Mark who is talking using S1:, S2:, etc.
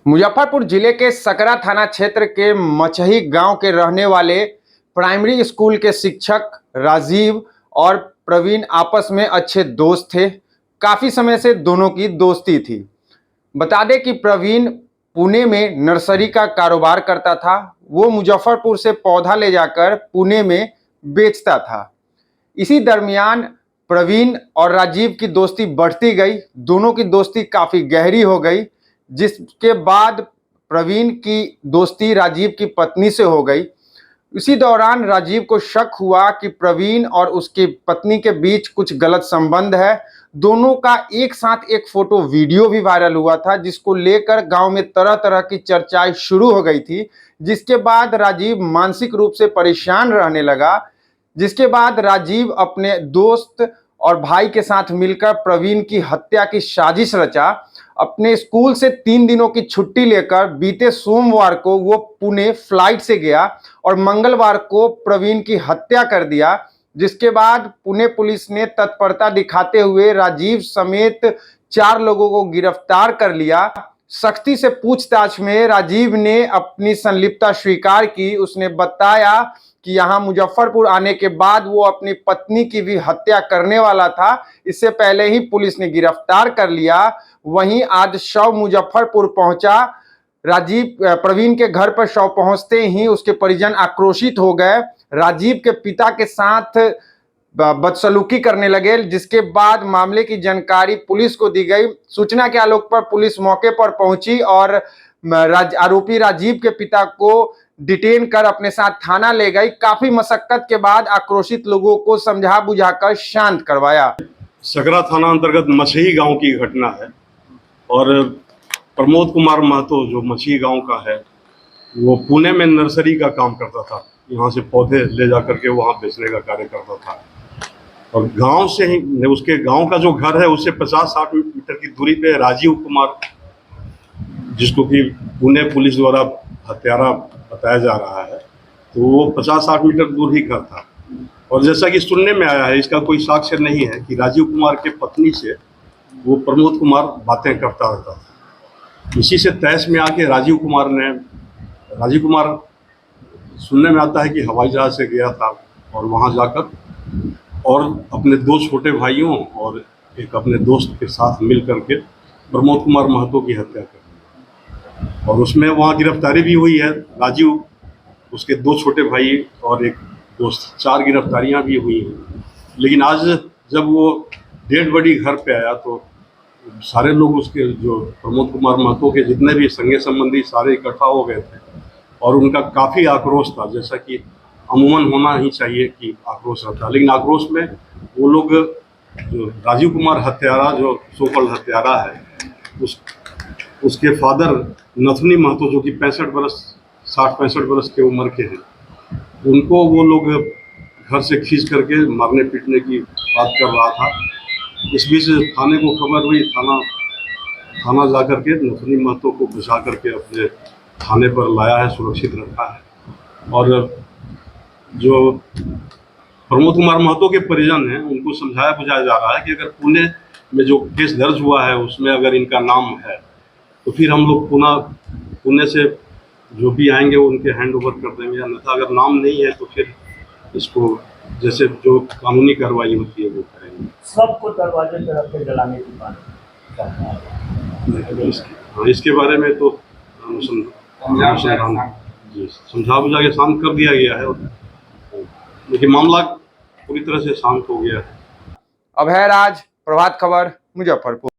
S1: मुजफ्फरपुर जिले के सकरा थाना क्षेत्र के मचही गांव के रहने वाले प्राइमरी स्कूल के शिक्षक राजीव और प्रवीण आपस में अच्छे दोस्त थे। काफ़ी समय से दोनों की दोस्ती थी। बता दें कि प्रवीण पुणे में नर्सरी का कारोबार करता था। वो मुजफ्फरपुर से पौधा ले जाकर पुणे में बेचता था। इसी दरमियान प्रवीण और राजीव की दोस्ती बढ़ती गई। दोनों की दोस्ती काफ़ी गहरी हो गई, जिसके बाद प्रवीण की दोस्ती राजीव की पत्नी से हो गई। इसी दौरान राजीव को शक हुआ कि प्रवीण और उसकी पत्नी के बीच कुछ गलत संबंध है। दोनों का एक साथ एक फोटो वीडियो भी वायरल हुआ था, जिसको लेकर गांव में तरह तरह की चर्चाएं शुरू हो गई थी। जिसके बाद राजीव मानसिक रूप से परेशान रहने लगा। जिसके बाद राजीव अपने दोस्त और भाई के साथ मिलकर प्रवीण की हत्या की साजिश रचा। अपने स्कूल से 3 दिनों की छुट्टी लेकर बीते सोमवार को वो पुणे फ्लाइट से गया और मंगलवार को प्रवीण की हत्या कर दिया। जिसके बाद पुणे पुलिस ने तत्परता दिखाते हुए राजीव समेत 4 लोगों को गिरफ्तार कर लिया। सख्ती से पूछताछ में राजीव ने अपनी संलिप्तता स्वीकार की। उसने बताया कि यहाँ मुजफ्फरपुर आने के बाद वो अपनी पत्नी की भी हत्या करने वाला था। इससे पहले ही पुलिस ने गिरफ्तार कर लिया। वहीं आज शव मुजफ्फरपुर पहुंचा। प्रवीण के घर पर शव पहुंचते ही उसके परिजन आक्रोशित हो गए। राजीव के पिता के साथ बदसलूकी करने लगे, जिसके बाद मामले की जानकारी पुलिस को दी गई। सूचना के आलोक पर पुलिस मौके पर पहुंची और आरोपी राजीव के पिता को डिटेन कर अपने साथ थाना ले गई। काफी मशक्कत के बाद आक्रोशित लोगों को समझा बुझाकर शांत करवाया।
S2: सकरा थाना अंतर्गत मछही गांव की घटना है और प्रमोद कुमार महतो जो मछही गांव का है, वो पुणे में नर्सरी का काम करता था। यहाँ से पौधे ले जाकर के वहाँ बेचने का कार्य करता था और गांव से ही उसके गांव का जो घर है उससे 50-60 मीटर की दूरी पे राजीव कुमार, जिसको कि पुणे पुलिस द्वारा हत्यारा बताया जा रहा है, तो वो 50-60 मीटर दूर ही घर था। और जैसा कि सुनने में आया है, इसका कोई साक्ष्य नहीं है कि राजीव कुमार के पत्नी से वो प्रमोद कुमार बातें करता रहता था। इसी से तहस में आके राजीव कुमार सुनने में आता है कि हवाई जहाज से गया था और वहाँ जाकर और अपने 2 छोटे भाइयों और एक अपने दोस्त के साथ मिल करके प्रमोद कुमार महतो की हत्या कर दी। और उसमें वहाँ गिरफ्तारी भी हुई है। राजीव, उसके 2 छोटे भाई और एक दोस्त, 4 गिरफ्तारियाँ भी हुई हैं। लेकिन आज जब वो डेड बॉडी घर पे आया तो सारे लोग, उसके जो प्रमोद कुमार महतो के जितने भी संगे संबंधी सारे इकट्ठा हो गए थे और उनका काफ़ी आक्रोश था, जैसा कि अमूमन होना ही चाहिए कि आक्रोश रहता। लेकिन आक्रोश में वो लोग, जो राजीव कुमार हत्यारा, जो सोकल हत्यारा है, उसके फादर नथुनी महतो, जो कि 60-65 बरस के उम्र के हैं, उनको वो लोग घर से खींच करके मारने पीटने की बात कर रहा था। इस बीच थाने को खबर हुई। थाना जा करके नथुनी महतो को बचा करके अपने थाने पर लाया है, सुरक्षित रखा है। और जो प्रमोद कुमार महतो के परिजन हैं, उनको समझाया बुझाया जा रहा है कि अगर पुणे में जो केस दर्ज हुआ है उसमें अगर इनका नाम है तो फिर हम लोग पुणे से जो भी आएंगे वो उनके हैंड ओवर कर देंगे, अन्यथा अगर नाम नहीं है तो फिर इसको जैसे जो कानूनी कार्रवाई होती है वो करेंगे।
S3: सबको दरवाजे पे रख के जलाने की बात
S2: इसके बारे में तो समझा बुझा के शांत कर दिया गया है, लेकिन मामला पूरी तरह से शांत हो गया है।
S1: अभय राज, प्रभात खबर, मुजफ्फरपुर।